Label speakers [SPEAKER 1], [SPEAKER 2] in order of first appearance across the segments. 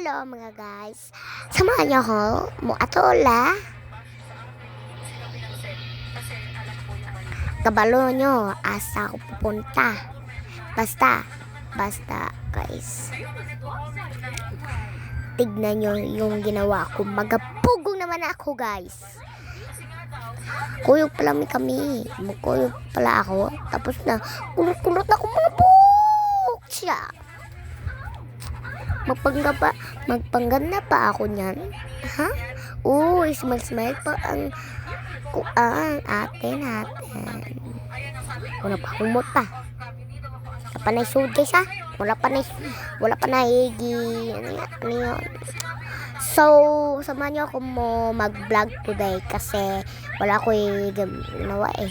[SPEAKER 1] Hello mga guys. Samahan niyo ako mo atola. Kabalo nyo asa ako pupunta. Basta guys. Tignan nyo yung ginawa ko. Magapugong naman ako guys. Kuyog pala kami. Kuyog pala ako. Tapos na kulot-kulot na ako mga buhok siya. Magpangganda pa ako niyan. Ha? Smile pa ang ate natin. Wala pa humot pa. Wala pa na isud guys ha. Wala pa na higi. Ano yun? So, samahan niyo ako mo mag-vlog today kasi wala ko ginawa eh.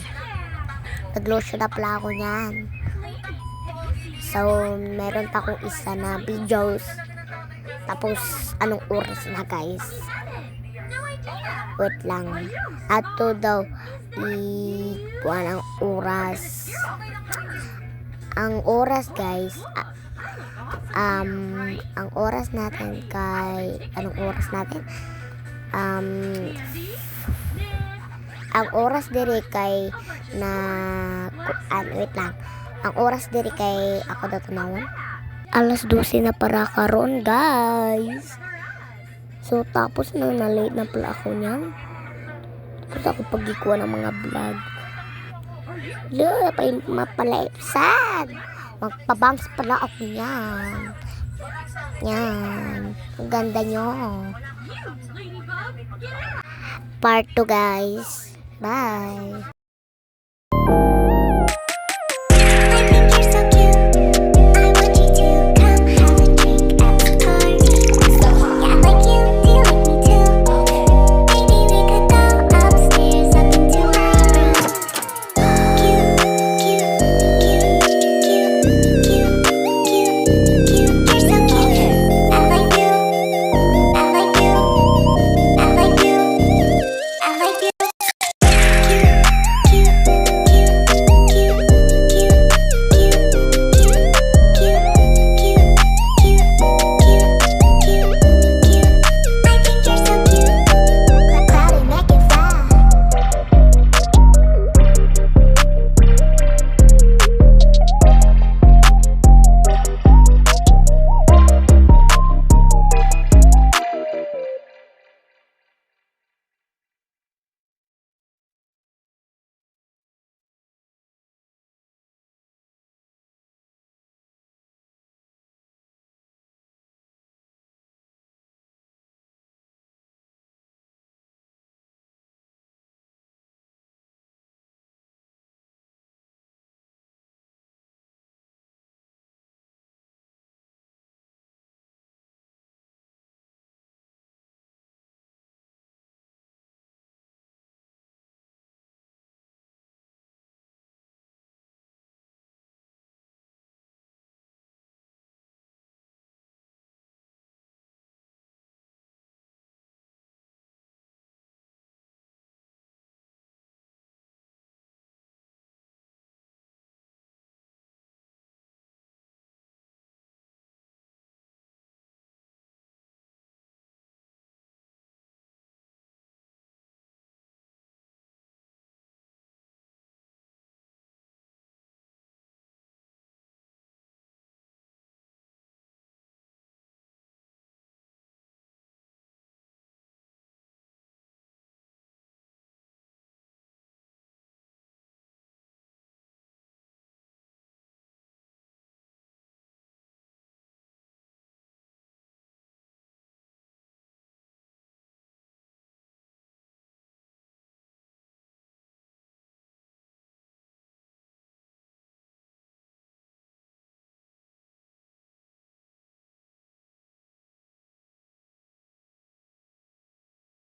[SPEAKER 1] Nag-lotion na pala ako niyan. So, meron pa akong isa na videos. Tapos, anong oras na guys? Wait lang. Ato daw, ang oras. Ang oras guys, ang oras natin kay, anong oras natin? Ang oras dire kay wait lang. Ang oras dire kay ako daw tunawon. Alas 12 na para karon guys. So tapos na late na pala ako niyan. Tapos ako pagikuha ng mga vlog. Look, pa yung mapalaipsad. Magpabangs pala ako niyan. Yan. Ang ganda nyo. Part 2 guys. Bye.